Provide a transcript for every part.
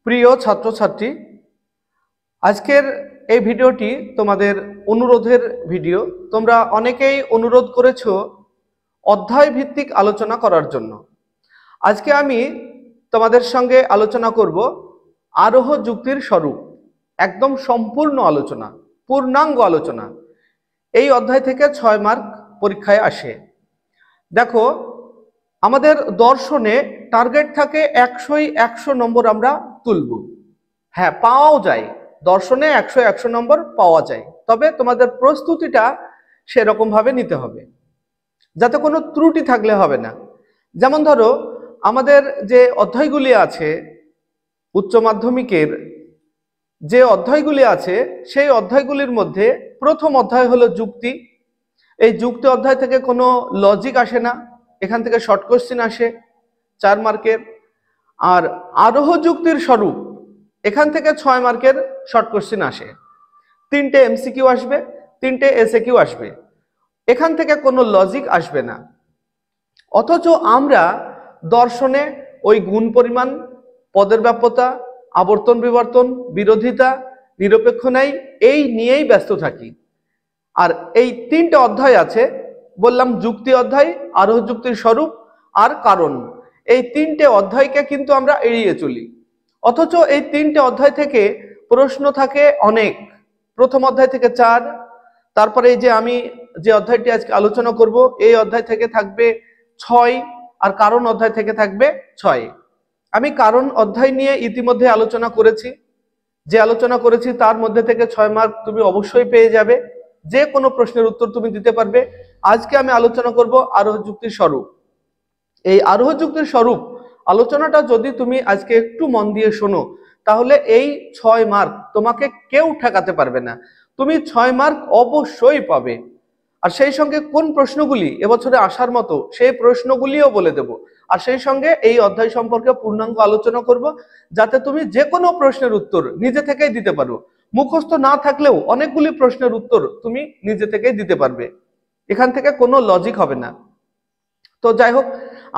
প্রিয় ছাত্রছাত্রী, আজকের এই ভিডিওটি তোমাদের অনুরোধের ভিডিও। তোমরা অনেকেই অনুরোধ করেছো অধ্যায় ভিত্তিক আলোচনা করার জন্য। আজকে আমি তোমাদের সঙ্গে আলোচনা করব আরোহ যুক্তির স্বরূপ, একদম সম্পূর্ণ আলোচনা, পূর্ণাঙ্গ আলোচনা। এই অধ্যায় থেকে 6 মার্ক পরীক্ষায় আসে। দেখো, আমাদের দর্শনে টার্গেট থাকে 100 নম্বর আমরা তুলব। হ্যাঁ, পাওয়াও যায়, দর্শনে 100 নম্বর পাওয়া যায়, তবে তোমাদের প্রস্তুতিটা সেরকম ভাবে নিতে হবে যাতে কোনো ত্রুটি থাকলে হবে না। যেমন ধরো, আমাদের যে অধ্যায়গুলি আছে, উচ্চ মাধ্যমিকের যে অধ্যায়গুলি আছে, সেই অধ্যায়গুলির মধ্যে প্রথম অধ্যায় হলো যুক্তি। এই যুক্তি অধ্যায় থেকে কোনো লজিক আসে না, এখান থেকে শর্ট কোশ্চেন আসে 4 মার্কের। আর আরোহ যুক্তির স্বরূপ, এখান থেকে 6 মার্কের শর্ট কোশ্চেন আসে। 3টে এমসিকিউ আসবে, 3টে এসএকিউ আসবে, এখান থেকে কোনো লজিক আসবে না। অথচ আমরা দর্শনে ওই গুণ পরিমাণ, পদের ব্যাপ্যতা, আবর্তন বিবর্তন, বিরোধিতা, নিরপেক্ষ ন্যায়, এই নিয়েই ব্যস্ত থাকি। আর এই 3টে অধ্যায় আছে, বললাম যুক্তি অধ্যায়, আরোহ যুক্তির স্বরূপ আর কারণ। এই 3টে অধ্যায়কে কিন্তু আমরা এড়িয়ে চলি। অথচ এই 3টে অধ্যায় থেকে প্রশ্ন থাকে অনেক। প্রথম অধ্যায় থেকে 4, তারপরে এই যে আমি যে অধ্যায়টি আজকে আলোচনা করব, এই অধ্যায় থেকে থাকবে 6, আর কারণ অধ্যায় থেকে থাকবে 6। আমি কারণ অধ্যায় নিয়ে ইতিমধ্যে আলোচনা করেছি। যে আলোচনা করেছি তার মধ্যে থেকে 6 মার্ক তুমি অবশ্যই পেয়ে যাবে, যে কোনো প্রশ্নের উত্তর তুমি দিতে পারবে। আজকে আমি আলোচনা করব আরোহ যুক্তির স্বরূপ। এই আরোহ যুক্তির স্বরূপ আলোচনাটা যদি তুমি আজকে একটু মন দিয়ে শোনো, তাহলে এই 6 মার্ক তোমাকে কেউ ঠেকাতে পারবে না, তুমি 6 মার্ক অবশ্যই পাবে। আর সেই সঙ্গে কোন প্রশ্নগুলি এবছরে আসার মতো, সেই প্রশ্নগুলিও বলে দেব। আর সেই সঙ্গে এই অধ্যায় সম্পর্কে পূর্ণাঙ্গ আলোচনা করব, যাতে তুমি যে কোনো প্রশ্নের উত্তর নিজে থেকেই দিতে পারো। মুখস্থ না থাকলেও অনেকগুলি প্রশ্নের উত্তর তুমি নিজে থেকেই দিতে পারবে, এখান থেকে কোনো লজিক হবে না। তো যাই হোক,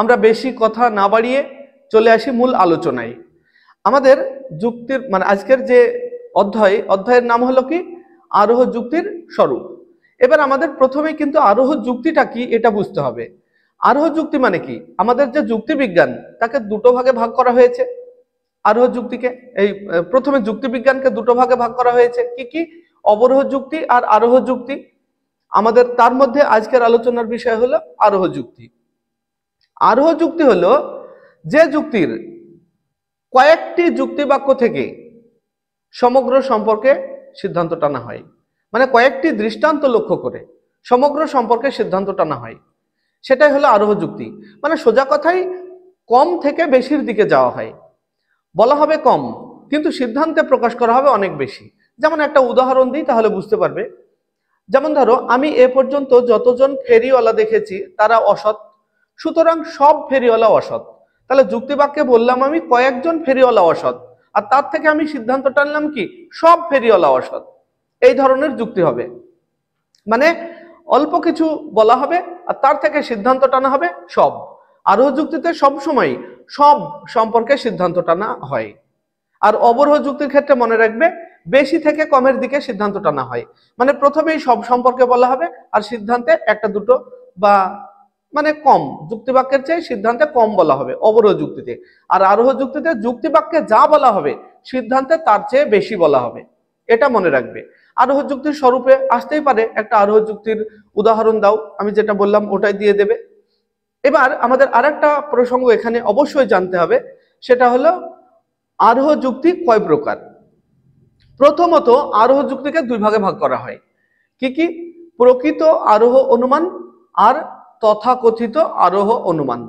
আমরা বেশি কথা না বাড়িয়ে চলে আসি মূল আলোচনায়। আমাদের যুক্তির আজকের যে অধ্যায়ের নাম হলো কি, আরোহ যুক্তির স্বরূপ। এবার আমাদের প্রথমেই কিন্তু আরোহ যুক্তিটা কি এটা বুঝতে হবে। আরোহ যুক্তি মানে কি? আমাদের যে যুক্তি বিজ্ঞান, তাকে দুটো ভাগে ভাগ করা হয়েছে। আরোহ যুক্তিকে প্রথমে যুক্তি বিজ্ঞানকে দুটো ভাগে ভাগ করা হয়েছে। কি কি? অবরোহ যুক্তি আর আরোহ যুক্তি। আমাদের তার মধ্যে আজকের আলোচনার বিষয় হলো আরোহ যুক্তি। আরোহ যুক্তি হলো যে যুক্তির কয়েকটি যুক্তি বাক্য থেকে সমগ্র সম্পর্কে সিদ্ধান্ত টানা হয়, মানে কয়েকটি দৃষ্টান্ত লক্ষ্য করে সমগ্র সম্পর্কে সিদ্ধান্ত টানা হয়, সেটাই হলো আরোহ যুক্তি। মানে সোজা কথাই, কম থেকে বেশির দিকে যাওয়া হয়। বলা হবে কম, কিন্তু সিদ্ধান্তে প্রকাশ করা হবে অনেক বেশি। যেমন একটা উদাহরণ দিই, তাহলে বুঝতে পারবে। যেমন ধরো, আমি এ পর্যন্ত যতজন ফেরিওয়ালা দেখেছি তারা অসৎ, সুতরাং সব ফেরিওয়ালা অসৎ। তাহলে যুক্তিবাক্যে বললাম আমি কয়েকজন ফেরিওয়ালা অসৎ, আর তার থেকে আমি সিদ্ধান্ত টানলাম কি সব ফেরিওয়ালা অসৎ। এই ধরনের যুক্তি হবে। মানে অল্প কিছু বলা হবে আর তার থেকে সিদ্ধান্ত টানা হবে সব। আরোহ যুক্তিতে সবসময় সব সম্পর্কে সিদ্ধান্ত টানা হয়। আর অবরোহ যুক্তির ক্ষেত্রে মনে রাখবে, বেশি থেকে কমের দিকে সিদ্ধান্ত টানা হয়। মানে প্রথমেই সব সম্পর্কে বলা হবে, আর সিদ্ধান্তে একটা দুটো বা কম, যুক্তিবাক্যের চেয়ে সিদ্ধান্তে কম বলা হবে অবরোহ যুক্তিতে। আর আরোহ যুক্তিতে যুক্তিবাক্যে যা বলা হবে সিদ্ধান্তে তার চেয়ে বেশি বলা হবে, এটা মনে রাখবে। আরোহ যুক্তির স্বরূপে আসতেই পারে, একটা আরোহ যুক্তির উদাহরণ দাও, আমি যেটা বললাম ওটাই দিয়ে দেবে। এবার আমাদের আরেকটা প্রসঙ্গ এখানে অবশ্যই জানতে হবে, সেটা হলো আরোহ যুক্তি কয় প্রকার। প্রথমত, আরোহ যুক্তিকে দুই ভাগে ভাগ করা হয়। কি কি? প্রকৃত আরোহ অনুমান আর তথাকথিত আরোহ অনুমান।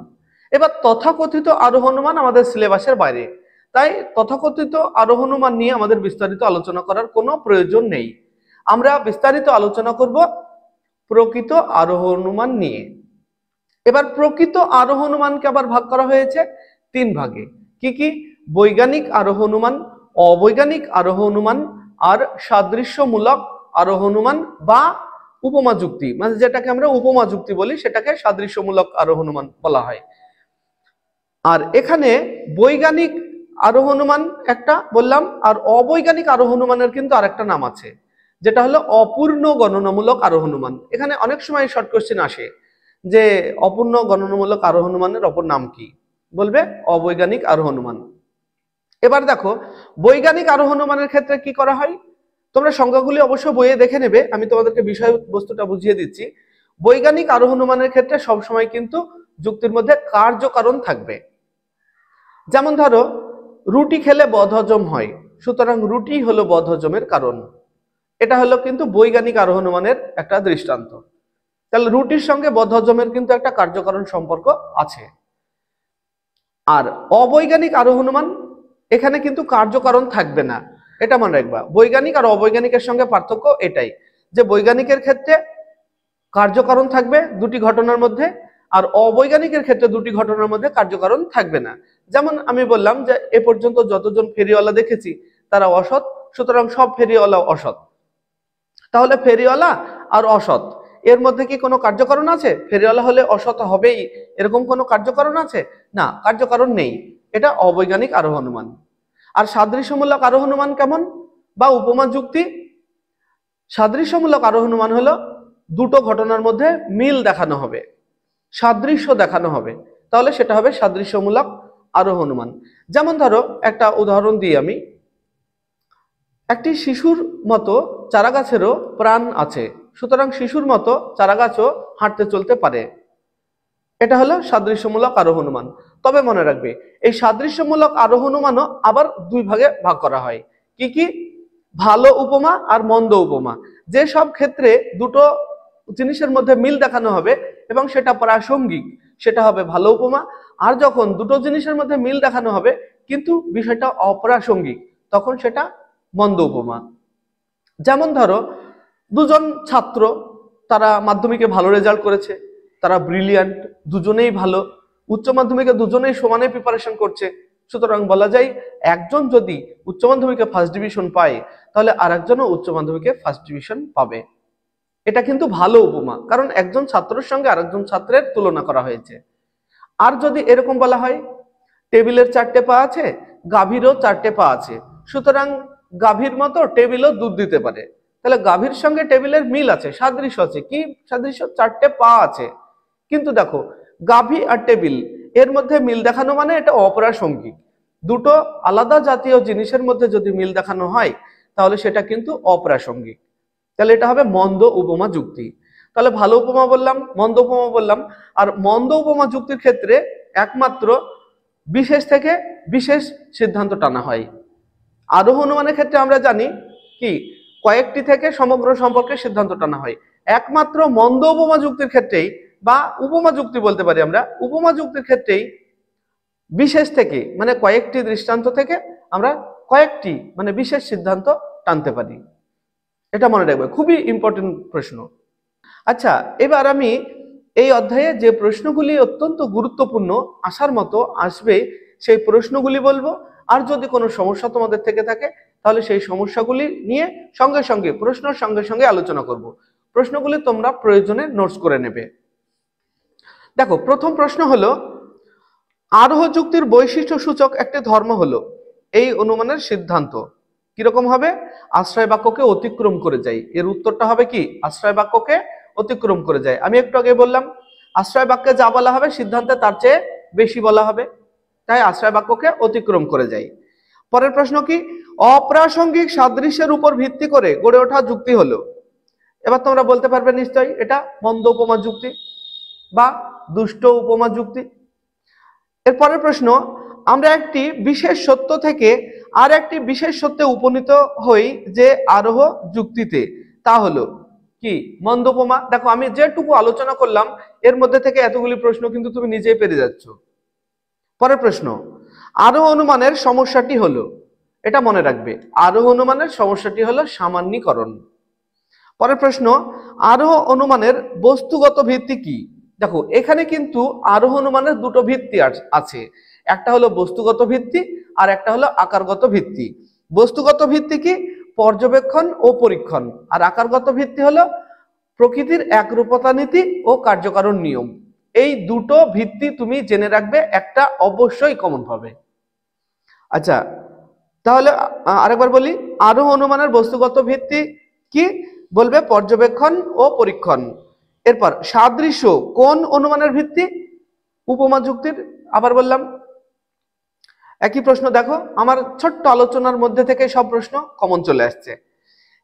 এবার তথাকথিত আরোহ অনুমান আমাদের সিলেবাসের বাইরে, তাই তথাকথিত আরোহ অনুমান নিয়ে আমাদের বিস্তারিত আলোচনা করার কোনো প্রয়োজন নেই। আমরা বিস্তারিত আলোচনা করব প্রকৃত আরোহ অনুমান নিয়ে। এবার প্রকৃত আরোহ অনুমানকে আবার ভাগ করা হয়েছে 3 ভাগে। কি কি? বৈজ্ঞানিক আরোহ অনুমান, অবৈজ্ঞানিক আরোহ অনুমান আর সাদৃশ্যমূলক আরোহ অনুমান বা উপমা যুক্তি, মানে যেটাকে আমরা উপমা যুক্তি বলি সেটাকে সাদৃশ্যমূলক আরোহ অনুমান বলা হয়। আর এখানে বৈজ্ঞানিক আরোহনুমান একটা বললাম, আর অবৈজ্ঞানিক আরোহনুমানের কিন্তু আরেকটা নাম আছে, যেটা হলো অপূর্ণ গণনামূলক আরোহনুমান। এখানে অনেক সময় শর্ট কোশ্চেন আসে যে অপূর্ণ গণনামূলক আরোহনুমানের অপর নাম কি, বলবে অবৈজ্ঞানিক আরোহনুমান। এবার দেখো বৈজ্ঞানিক আরোহনুমানের ক্ষেত্রে কি করা হয়, তোমরা সংজ্ঞাগুলি অবশ্য বইয়ে দেখে নেবে, আমি তোমাদেরকে বিষয়বস্তুটা বুঝিয়ে দিচ্ছি। বৈজ্ঞানিক আরোহনুমানের ক্ষেত্রে সবসময় কিন্তু যুক্তির মধ্যে কার্যকারণ থাকবে। যেমন ধরো রুটি খেলে বদহজম হয়, সুতরাং রুটি হলো বদহজমের কারণ। এটা হলো কিন্তু বৈজ্ঞানিক আরোহনুমানের একটা দৃষ্টান্ত। তাহলে রুটির সঙ্গে বদহজমের কিন্তু একটা কার্যকারণ সম্পর্ক আছে। আর অবৈজ্ঞানিক আরোহনুমান, এখানে কিন্তু কার্যকারণ থাকবে না, এটা মনে রাখবা। বৈজ্ঞানিক আর অবৈজ্ঞানিকের সঙ্গে পার্থক্য এটাই, যে বৈজ্ঞানিকের ক্ষেত্রে কার্যকারণ থাকবে দুটি ঘটনার মধ্যে, আর অবৈজ্ঞানিকের ক্ষেত্রে দুটি ঘটনার মধ্যে কার্যকারণ থাকবে না। যেমন আমি বললাম যে এ পর্যন্ত যতজন ফেরিওয়ালা দেখেছি তারা অসৎ, সুতরাং সব ফেরিওয়ালা অসৎ। তাহলে ফেরিওয়ালা আর অসৎ এর মধ্যে কি কোনো কার্যকারণ আছে? ফেরিওয়ালা হলে অসৎ হবেই এরকম কোনো কার্যকারণ আছে? না, কার্যকারণ নেই। এটা অবৈজ্ঞানিক আরোহনুমান। আর সাদৃশ্যমূলক আরোহনুমান কেমন, বা উপমা যুক্তি? সাদৃশ্যমূলক আরোহনুমান হলো দুটো ঘটনার মধ্যে মিল দেখানো হবে, সাদৃশ্য দেখানো হবে, তাহলে সেটা হবে সাদৃশ্যমূলক আরোহনুমান। যেমন ধরো একটা উদাহরণ দিই আমি, একটি শিশুর মতো চারাগাছেরও প্রাণ আছে, সুতরাং শিশুর মতো চারাগাছও হাঁটতে চলতে পারে। এটা হলো সাদৃশ্যমূলক আরোহনুমান। তবে মনে রাখবে এই সাদৃশ্যমূলক আরোহনুমানও আবার দুই ভাগে ভাগ করা হয়। কি কি? ভালো উপমা আর মন্দ উপমা। যে সব ক্ষেত্রে দুটো জিনিসের মধ্যে মিল দেখানো হবে এবং সেটা প্রাসঙ্গিক, সেটা হবে ভালো উপমা। আর যখন দুটো জিনিসের মধ্যে মিল দেখানো হবে কিন্তু বিষয়টা অপ্রাসঙ্গিক, তখন সেটা মন্দ উপমা। যেমন ধরো দুজন ছাত্র, তারা মাধ্যমিকে ভালো রেজাল্ট করেছে, তারা ব্রিলিয়ান্ট, দুজনেই ভালো, উচ্চ মাধ্যমিকে দুজনেই সমানে প্রিপারেশন করছে, সুতরাং বলা যায় একজন যদি উচ্চ মাধ্যমিকে ফার্স্ট ডিভিশন পায় তাহলে আর একজনও উচ্চ মাধ্যমিকে ফার্স্ট ডিভিশন পাবে। এটা কিন্তু ভালো উপমা, কারণ একজন ছাত্রের সঙ্গে আরেকজন ছাত্রের তুলনা করা হয়েছে। আর যদি এরকম বলা হয় টেবিলের 4টে পা আছে, গাভীরও 4টে পা আছে, সুতরাং গাভীর মতো টেবিলও দুধ দিতে পারে, তাহলে গাভীর সঙ্গে টেবিলের মিল আছে, সাদৃশ্য আছে। কি সাদৃশ্য? 4টে পা আছে। কিন্তু দেখো গাভী আর টেবিল এর মধ্যে মিল দেখানো মানে এটা অপ্রাসঙ্গিক। দুটো আলাদা জাতীয় জিনিসের মধ্যে যদি মিল দেখানো হয় তাহলে সেটা কিন্তু অপ্রাসঙ্গিক। তাহলে এটা হবে মন্দ উপমা যুক্তি। তাহলে ভালো উপমা বললাম, মন্দ উপমা বললাম। আর মন্দ উপমা যুক্তির ক্ষেত্রে একমাত্র বিশেষ থেকে বিশেষ সিদ্ধান্ত টানা হয়। আরোহনুমানের ক্ষেত্রে আমরা জানি কি কয়েকটি থেকে সমগ্র সম্পর্কে সিদ্ধান্ত টানা হয়। একমাত্র মন্দ উপমা যুক্তির ক্ষেত্রেই, বা উপমা যুক্তি বলতে পারি আমরা, উপমা যুক্তির ক্ষেত্রেই বিশেষ থেকে মানে কয়েকটি দৃষ্টান্ত থেকে আমরা কয়েকটি মানে বিশেষ সিদ্ধান্ত টানতে পারি। এটা মনে রাখবে, খুবই ইম্পর্টেন্ট প্রশ্ন। আচ্ছা, এবার আমি এই অধ্যায়ে যে প্রশ্নগুলি অত্যন্ত গুরুত্বপূর্ণ আসার মতো আসবে সেই প্রশ্নগুলি বলবো। আর যদি কোনো সমস্যা তোমাদের থেকে থাকে তাহলে সেই সমস্যাগুলি নিয়ে সঙ্গে সঙ্গে প্রশ্নের সঙ্গে সঙ্গে আলোচনা করব। প্রশ্নগুলি তোমরা প্রয়োজনে নোটস করে নেবে। দেখো প্রথম প্রশ্ন হলো, আরোহ যুক্তির বৈশিষ্ট্য সূচক একটি ধর্ম হলো এই অনুমানের সিদ্ধান্ত কিরকম হবে? আশ্রয় বাক্যকে অতিক্রম করে যায়। এর উত্তরটা হবে কি? আশ্রয় বাক্যকে অতিক্রম করে যায়। আমি একটু আগে বললাম আশ্রয় বাক্যে যা বলা হবে সিদ্ধান্তে তার চেয়ে বেশি বলা হবে, তাই আশ্রয় বাক্যকে অতিক্রম করে যায়। পরের প্রশ্ন কি? অপ্রাসঙ্গিক সাদৃশ্যের উপর ভিত্তি করে গড়ে ওঠা যুক্তি হলো। এবার তোমরা বলতে পারবে নিশ্চয়ই এটা মন্দ উপমা যুক্তি বা দুষ্ট উপমা যুক্তি। এর পরের প্রশ্ন, আমরা একটি বিশেষ সত্য থেকে আর একটি বিশেষ সত্যে উপনীত হই যে আরোহ যুক্তিতে, তা হলো কি? মন্দ উপমা। দেখো আমি যেটুকু আলোচনা করলাম এর মধ্যে থেকে এতগুলি প্রশ্ন কিন্তু তুমি নিজেই পেরে যাচ্ছ। পরের প্রশ্ন, আরোহ অনুমানের সমস্যাটি হলো, এটা মনে রাখবে, আরোহ অনুমানের সমস্যাটি হলো সামান্যীকরণ। পরের প্রশ্ন, আরোহ অনুমানের বস্তুগত ভিত্তি কি? দেখো এখানে কিন্তু আরোহ অনুমানের দুটো ভিত্তি আছে, একটা হলো বস্তুগত ভিত্তি আর একটা হলো আকারগত ভিত্তি। বস্তুগত ভিত্তি কি? পর্যবেক্ষণ ও পরীক্ষণ। আর আকারগত ভিত্তি হলো প্রকৃতির একরূপতা নীতি ও কার্যকারণ নিয়ম। এই দুটো ভিত্তি তুমি জেনে রাখবে, একটা অবশ্যই কমন পাবে। আচ্ছা, তাহলে আরেকবার বলি, আরোহ অনুমানের বস্তুগত ভিত্তি কি? বলবে পর্যবেক্ষণ ও পরীক্ষণ। এরপর সাদৃশ্য কোন অনুমানের ভিত্তি? উপমা যুক্তির। আবার বললাম একই প্রশ্ন, দেখো আমার ছোট্ট আলোচনার মধ্যে থেকে সব প্রশ্ন কমন চলে আসছে।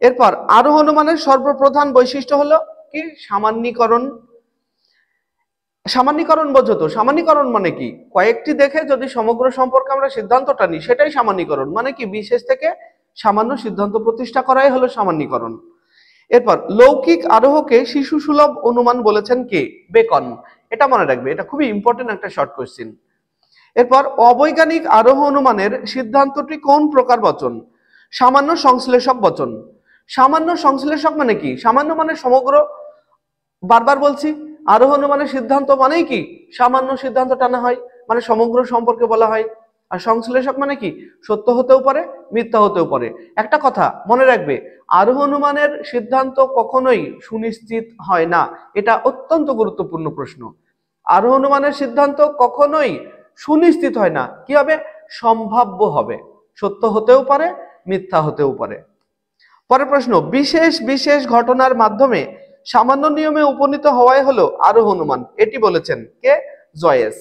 এরপর আরোহ অনুমানের সর্বপ্রধান বৈশিষ্ট্য হলো কি? সামান্যীকরণ। সামান্যীকরণ বোঝো তো? সামান্যীকরণ মানে কি? কয়েকটি দেখে যদি সমগ্র সম্পর্কে আমরা সিদ্ধান্তটা নিই, সেটাই সামান্যীকরণ। মানে কি? বিশেষ থেকে সামান্য সিদ্ধান্ত প্রতিষ্ঠা করাই হলো সামান্যীকরণ। এরপর লৌকিক আরোহকে শিশু সুলভ অনুমান বলেছেন কে? বেকন। এটা মনে রাখবে, এটা খুবই ইম্পর্টেন্ট একটা শর্ট কোশ্চিন। এরপর অবৈজ্ঞানিক আরোহ অনুমানের সিদ্ধান্তটি কোন প্রকার বচন? সামান্য সংশ্লেষক বচন। সামান্য সংশ্লেষক মানে কি? সামান্য মানে সমগ্র, বারবার বলছি, আরোহ অনুমানের সিদ্ধান্ত মানেই কি? সামান্য সিদ্ধান্ত টানা হয়, মানে সমগ্র সম্পর্কে বলা হয়। আর সংশ্লেষক মানে কি? সত্য হতেও পারে, মিথ্যা হতেও পারে। একটা কথা মনে রাখবে, আরোহ অনুমানের সিদ্ধান্ত কখনোই সুনিশ্চিত হয় না। এটা অত্যন্ত গুরুত্বপূর্ণ প্রশ্ন। আরোহ অনুমানের সিদ্ধান্ত কখনোই সুনিশ্চিত হয় না। কি হবে? সম্ভাব্য হবে, সত্য হতেও পারে, মিথ্যা হতেও পারে। পরের প্রশ্ন, বিশেষ বিশেষ ঘটনার মাধ্যমে সামান্য নিয়মে উপনীত হওয়াই হলো আরোহ অনুমান। এটি বলেছেন কে? জয়েস।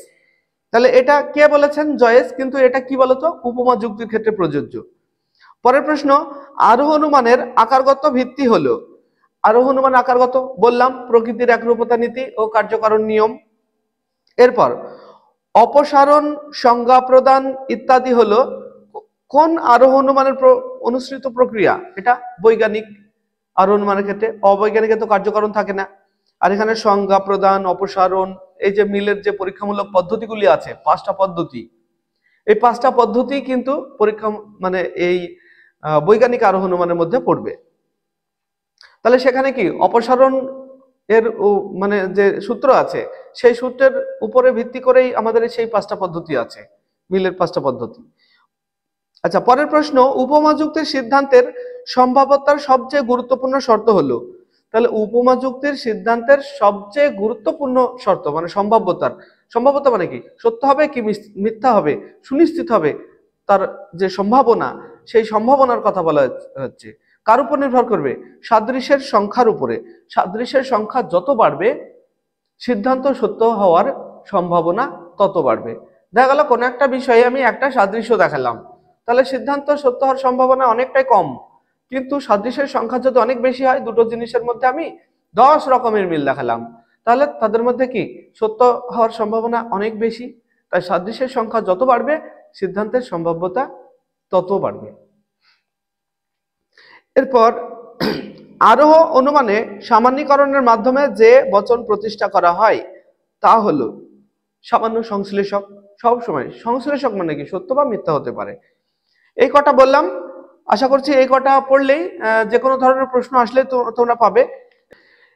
তাহলে এটা কে বলেছেন? জয়েস। কিন্তু এটা কি বলতো? উপমা যুক্তির ক্ষেত্রে প্রযোজ্য। পরের প্রশ্ন, আরোহ অনুমানের আকারগত ভিত্তি হলো? আরোহ অনুমান আকারগত বললাম, প্রকৃতির একরূপতা নীতি ও কার্যকারণ নিয়ম। এরপর অপসারণ, সংজ্ঞা প্রদান ইত্যাদি হলো কোন আরোহ অনুমানের অনুসৃত প্রক্রিয়া? এটা বৈজ্ঞানিক আরোহ অনুমানের ক্ষেত্রে। অবৈজ্ঞানিকে তো কার্যকারণ থাকে না। আর এখানে সংজ্ঞা প্রদান, অপসারণ, এই যে মিলের যে পরীক্ষামূলক পদ্ধতিগুলি আছে, 5টা পদ্ধতি, এই 5টা পদ্ধতি কিন্তু পরীক্ষা মানে এই বৈজ্ঞানিক আরোহ অনুমানের মধ্যে পড়বে। তাহলে সেখানে কি অপসারণ এর মানে যে সূত্র আছে, সেই সূত্রের উপরে ভিত্তি করেই আমাদের সেই 5টা পদ্ধতি আছে, মিলের 5টা পদ্ধতি। আচ্ছা, পরের প্রশ্ন, উপমা যুক্তির সিদ্ধান্তের সম্ভাব্যতার সবচেয়ে গুরুত্বপূর্ণ শর্ত হলো? তাহলে উপমা যুক্তির সিদ্ধান্তের সবচেয়ে গুরুত্বপূর্ণ শর্ত মানে সম্ভাব্যতার। সম্ভাব্যতা মানে কি? সত্য হবে কি মিথ্যা হবে, সুনিশ্চিত হবে, তার যে সম্ভাবনা, সেই সম্ভাবনার কথা বলা হচ্ছে। কার উপর নির্ভর করবে? সাদৃশ্যের সংখ্যার উপরে। সাদৃশ্যের সংখ্যা যত বাড়বে, সিদ্ধান্ত সত্য হওয়ার সম্ভাবনা তত বাড়বে। দেখা গেল কোনো একটা বিষয়ে আমি একটা সাদৃশ্য দেখালাম, তাহলে সিদ্ধান্ত সত্য হওয়ার সম্ভাবনা অনেকটাই কম। কিন্তু সাদৃশ্যের সংখ্যা যদি অনেক বেশি হয়, দুটো জিনিসের মধ্যে আমি 10 রকমের মিল দেখালাম, তাহলে তাদের মধ্যে কি সত্য হওয়ার সম্ভাবনা অনেক বেশি। তাই সাদৃশ্যের সংখ্যা যত বাড়বে, সিদ্ধান্তের সম্ভাব্যতা তত বাড়বে। এরপর আরোহ অনুমানে সামান্যীকরণের মাধ্যমে যে বচন প্রতিষ্ঠা করা হয় তা হলো সামান্য সংশ্লেষক। সব সময় সংশ্লেষক মানে কি? সত্য বা মিথ্যা হতে পারে। এই কটা বললাম, আশা করছি এই কটা পড়লেই যে কোনো ধরনের প্রশ্ন আসলে তোমরা পাবে।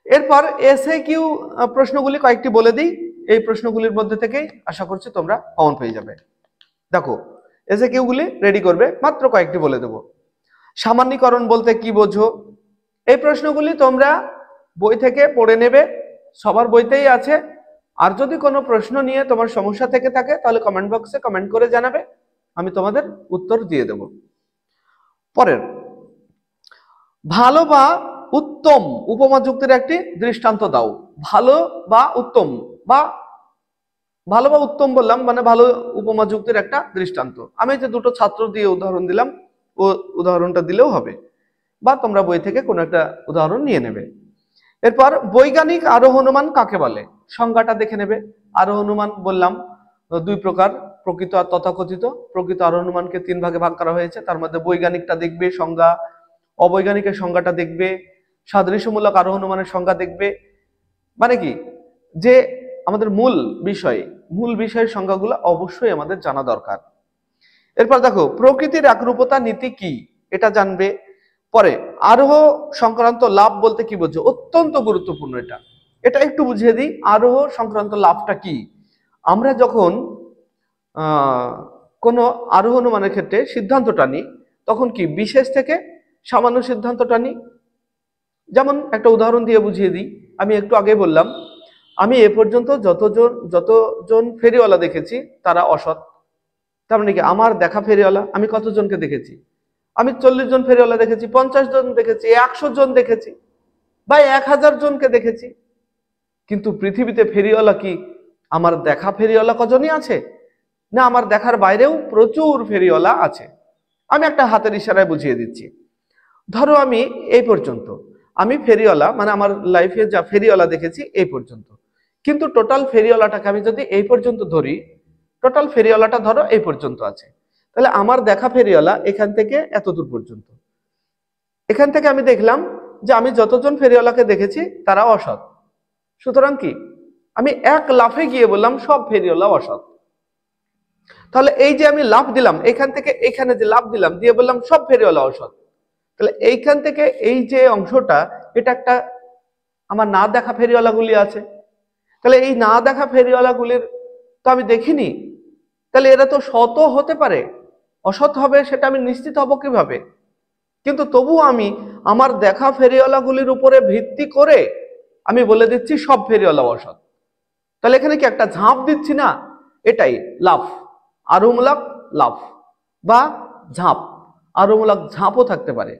এরপর এসএ কিউ প্রশ্নগুলি কয়েকটি বলে দিই। এই প্রশ্নগুলির মধ্যে থেকেই আশা করছি তোমরা কমন পেয়ে যাবে। দেখো, এসএ কিউ গুলি রেডি করবে, মাত্র কয়েকটি বলে দেবো। সামান্যীকরণ বলতে কি বোঝো? এই প্রশ্নগুলি তোমরা বই থেকে পড়ে নেবে, সবার বইতেই আছে। আর যদি কোনো প্রশ্ন নিয়ে তোমার সমস্যা থেকে থাকে, তাহলে কমেন্ট বক্সে কমেন্ট করে জানাবে, আমি তোমাদের উত্তর দিয়ে দেব। পরের, ভালো বা উত্তম উপমা যুক্তির একটি দৃষ্টান্ত দাও। ভালো বা উত্তম, বা ভালো বা উত্তম বললাম মানে ভালো উপমা যুক্তির একটা দৃষ্টান্ত। আমি যে দুটো ছাত্র দিয়ে উদাহরণ দিলাম, ও উদাহরণটা দিলেও হবে, বা তোমরা বই থেকে কোনো একটা উদাহরণ নিয়ে নেবে। এরপর বৈজ্ঞানিক আরোহ অনুমান কাকে বলে? সংজ্ঞাটা দেখে নেবে। আরোহ অনুমান বললাম 2 প্রকার, প্রকৃত আর তথাকথিত। প্রকৃত আরোহ অনুমানকে 3 ভাগে ভাগ করা হয়েছে। তার মধ্যে বৈজ্ঞানিকটা দেখবে সংজ্ঞা, অবৈজ্ঞানিকের সংজ্ঞাটা দেখবে, সাদৃশ্যমূলক আরোহ অনুমানের সংজ্ঞা দেখবে। মানে কি, যে আমাদের মূল বিষয়ের সংজ্ঞাগুলো অবশ্যই আমাদের জানা দরকার। এরপর দেখো, প্রকৃতির একরূপতা নীতি কি? এটা জানবে। পরে আরোহ সংক্রান্ত লাভ বলতে কি বোঝো? অত্যন্ত গুরুত্বপূর্ণ এটা। এটা একটু বুঝিয়ে দিই, আরোহ সংক্রান্ত লাভটা কি। আমরা যখন কোনো আরোহ অনুমানের ক্ষেত্রে সিদ্ধান্তটা নিই, তখন কি বিশেষ থেকে সামান্য সিদ্ধান্তটা নিই। যেমন একটা উদাহরণ দিয়ে বুঝিয়ে দিই। আমি একটু আগে বললাম, আমি এ পর্যন্ত যতজন ফেরিওয়ালা দেখেছি তারা অসৎ। তার মানে কি আমার দেখা ফেরিওয়ালা আমি কতজনকে দেখেছি? আমি 40 জন ফেরিওয়ালা দেখেছি, 50 জন দেখেছি, 100 জন দেখেছি, বা 1000 জনকে দেখেছি। কিন্তু পৃথিবীতে ফেরিওয়ালা কি আমার দেখা ফেরিওয়ালা কজনই আছে? না, আমার দেখার বাইরেও প্রচুর ফেরিওয়ালা আছে। আমি একটা হাতের ইশারায় বুঝিয়ে দিচ্ছি। ধরো আমি এই পর্যন্ত, আমি ফেরিওয়ালা মানে আমার লাইফে যা ফেরিওয়ালা দেখেছি এই পর্যন্ত, কিন্তু টোটাল ফেরিওয়ালাটাকে আমি যদি এই পর্যন্ত ধরি, টোটাল ফেরিওয়ালাটা ধরো এই পর্যন্ত আছে, তাহলে আমার দেখা ফেরিওয়ালা এখান থেকে এত দূর পর্যন্ত। এখান থেকে আমি দেখলাম যে আমি যতজন ফেরিওয়ালাকে দেখেছি তারা অসৎ। সুতরাং কি আমি এক লাফে গিয়ে বললাম সব ফেরিওয়ালা অসৎ। তাহলে এই যে আমি লাফ দিলাম এখান থেকে এখানে, যে লাফ দিলাম দিয়ে বললাম সব ফেরিওয়ালা অসৎ, তাহলে এইখান থেকে এই যে অংশটা, এটা একটা আমার না দেখা ফেরিওয়ালাগুলি আছে। তাহলে এই না দেখা ফেরিওয়ালাগুলির তো আমি দেখিনি, তাহলে এরা তো সৎ হতে পারে, অসৎ হবে সেটা আমি নিশ্চিত হব কিভাবে? কিন্তু তবু আমি আমার দেখা ফেরিওয়ালাগুলির উপরে ভিত্তি করে আমি বলে দিচ্ছি সব ফেরিওয়ালা অসৎ। তাহলে এখানে কি একটা ঝাঁপ দিচ্ছি না? এটাই লাফ, আরোহমূলক লাফ বা ঝাঁপ। আরোহমূলক ঝাঁপও থাকতে পারে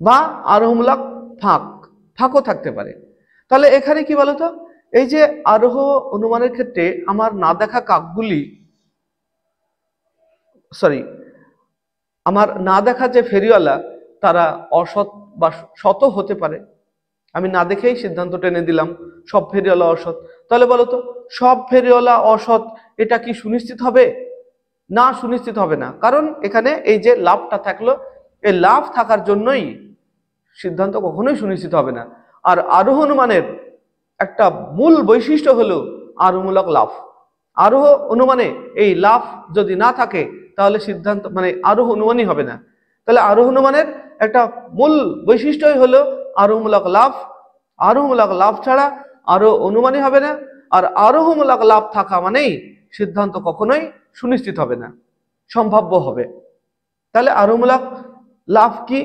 বা আরোহমূলক ফাঁকও থাকতে পারে। তাহলে এখানে কি বলতো, এই যে আরোহ অনুমানের ক্ষেত্রে আমার না দেখা কাকগুলি, আমার না দেখা যে ফেরিওয়ালা তারা অসৎ বা সৎ হতে পারে। আমি না দেখেই সিদ্ধান্ত টেনে দিলাম সব ফেরিওয়ালা অসৎ। তাহলে বলতো সব ফেরিওয়ালা অসৎ এটা কি সুনিশ্চিত হবে? না, সুনিশ্চিত হবে না। কারণ এখানে এই যে লাভটা থাকলো, এই লাভ থাকার জন্যই সিদ্ধান্ত কখনোই সুনিশ্চিত হবে না। আর আরোহ অনুমানের একটা মূল বৈশিষ্ট্য হলো আরোহমূলক লাভ। আরোহ অনুমানে এই লাভ যদি না থাকে তাহলে সিদ্ধান্ত মানে আরোহ অনুমানই হবে না। তাহলে আরোহ অনুমানের একটা মূল বৈশিষ্ট্যই হলো আরোহমূলক লাভ। আরোহমূলক লাভ ছাড়া আরোহ অনুমানই হবে না। আর আরোহমূলক লাভ থাকা মানেই সিদ্ধান্ত কখনোই সুনিশ্চিত হবে না, সম্ভাব্য হবে। তাহলে আরোহমূলক লাভ কি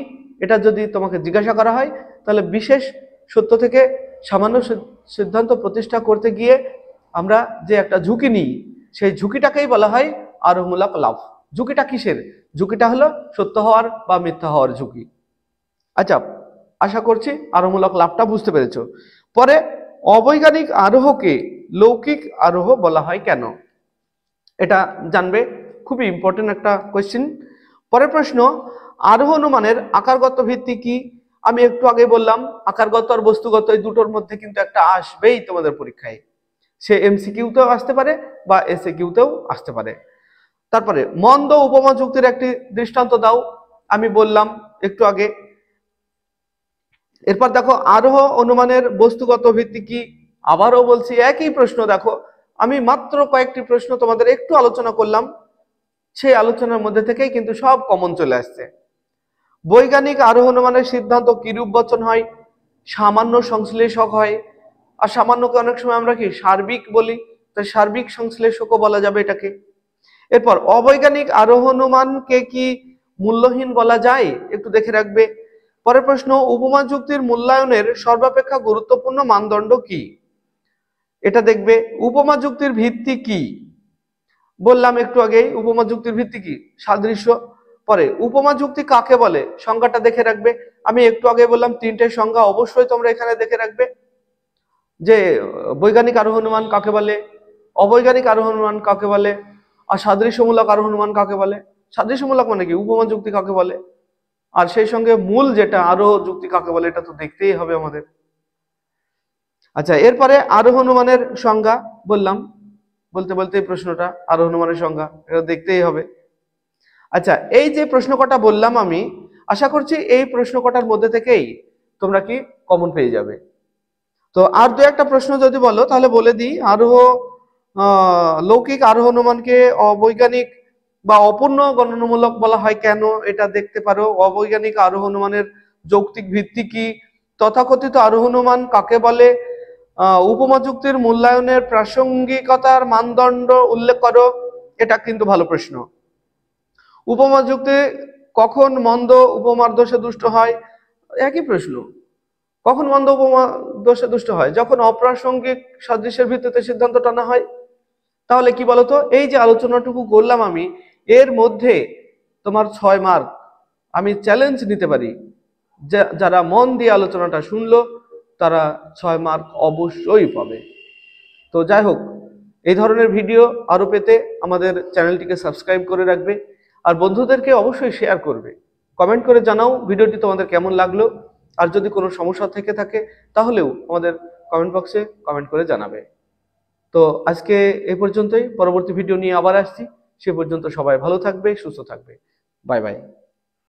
এটা যদি তোমাকে জিজ্ঞাসা করা হয়, তাহলে বিশেষ সত্য থেকে সামান্য সিদ্ধান্ত প্রতিষ্ঠা করতে গিয়ে আমরা যে একটা ঝুঁকি নিই, সেই ঝুঁকিটাকেই বলা হয় আরোহমূলক লাভ। ঝুঁকিটা কিসের? ঝুঁকিটা হলো সত্য হওয়ার বা মিথ্যা হওয়ার ঝুঁকি। আচ্ছা, আশা করছি আরোহমূলক লাভটা বুঝতে পেরেছো। পরে অবৈজ্ঞানিক আরোহকে লৌকিক আরোহ বলা হয় কেন, এটা জানবে। খুবই ইম্পর্টেন্ট একটা কোয়েশ্চেন। পরের প্রশ্ন, আরোহ অনুমানের আকারগত ভিত্তি কি? আমি একটু আগে বললাম আকারগত আর বস্তুগত এই দুটোর মধ্যে কিন্তু একটা আসবেই তোমাদের পরীক্ষায়। সে এমসিকিউতেও আসতে পারে বা এসএকিউতেও আসতে পারে। তারপরে মন্দ উপমা যুক্তির একটি দৃষ্টান্ত দাও, আমি বললাম একটু আগে। এরপর দেখো আরোহ অনুমানের বস্তুগত ভিত্তি কি, আবারও বলছি একই প্রশ্ন। দেখো আমি মাত্র কয়েকটি প্রশ্ন তোমাদের একটু আলোচনা করলাম, সেই আলোচনার মধ্যে থেকেই কিন্তু সব কমন চলে আসছে। বৈজ্ঞানিক আরোহ অনুমানের সিদ্ধান্ত কিরূপ বচন হয়? সামান্য সংশ্লেষক হয়। আর সামান্যকে অনেক সময় আমরা কি সার্বিক বলি, তাই সার্বিক সংশ্লেষকও বলা যাবে এটাকে। এরপর অবৈজ্ঞানিক আরোহ অনুমানকে কি মূল্যহীন বলা যায়? একটু দেখে রাখবে। পরের প্রশ্ন, উপমা যুক্তির মূল্যায়নের সর্বাপেক্ষা গুরুত্বপূর্ণ মানদণ্ড কি? এটা দেখবে। উপমা যুক্তির ভিত্তি কি? বললাম একটু আগেই উপমা যুক্তির ভিত্তি কি, সাদৃশ্য। পরে উপমা যুক্তি কাকে বলে, সংজ্ঞাটা দেখে রাখবে। আমি একটু আগে বললাম তিনটে সংজ্ঞা অবশ্যই তোমরা এখানে দেখে রাখবে, যে বৈজ্ঞানিক আরোহ অনুমান কাকে বলে, অবৈজ্ঞানিক আরোহ অনুমান কাকে বলে, আর সাদৃশ্যমূলক আরোহ অনুমান কাকে বলে। সাদৃশ্যমূলক মানে কি, উপমা যুক্তি কাকে বলে, আর সেই সঙ্গে মূল যেটা আরোহ যুক্তি কাকে বলে, এটা তো দেখতেই হবে আমাদের। আচ্ছা, এরপরে আরোহ অনুমানের সংজ্ঞা বললাম, বলতে বলতে প্রশ্নটা আরোহ অনুমানের সংজ্ঞা এটা দেখতেই হবে। আচ্ছা, এই যে প্রশ্ন কটা বললাম আমি আশা করছি এই প্রশ্ন কটার মধ্যে থেকেই তোমরা কি কমন পেয়ে যাবে। তো আর দু একটা প্রশ্ন যদি বলো তাহলে বলে দিই। আরোহ লৌকিক আরোহ অনুমানকে অবৈজ্ঞানিক বা অপূর্ণ গণনামূলক বলা হয় কেন, এটা দেখতে পারো। অবৈজ্ঞানিক আরোহ অনুমানের যৌক্তিক ভিত্তি কি, তথাকথিত আরোহ অনুমান কাকে বলে, উপমা যুক্তির মূল্যায়নের প্রাসঙ্গিকতার মানদণ্ড উল্লেখ করো। এটা কিন্তু ভালো প্রশ্ন। উপমা যুক্তি কখন মন্দ উপমার দোষে দুষ্ট হয়, একই প্রশ্ন। কখন মন্দ উপমা দোষে দুষ্ট হয়? যখন অপ্রাসঙ্গিক সাদৃশ্যের ভিত্তিতে সিদ্ধান্ত টানা হয়। তাহলে কি বলতো, এই যে আলোচনাটুকু করলাম আমি, এর মধ্যে তোমার 6 মার্ক আমি চ্যালেঞ্জ নিতে পারি। যারা মন দিয়ে আলোচনাটা শুনলো তারা 6 মার্ক অবশ্যই পাবে। তো যাই হোক, এই ধরনের ভিডিও আরো পেতে আমাদের চ্যানেলটিকে সাবস্ক্রাইব করে রাখবে, আর বন্ধুদেরকে অবশ্যই শেয়ার করবে। কমেন্ট করে জানাও ভিডিওটি তোমাদের কেমন লাগলো, আর যদি কোনো সমস্যা থেকে থাকে তাহলেও আমাদের কমেন্ট বক্সে কমেন্ট করে জানাবে। তো আজকে এই পর্যন্তই, পরবর্তী ভিডিও নিয়ে আবার আসছি। সে পর্যন্ত সবাই ভালো থাকবে, সুস্থ থাকবে। Bye bye.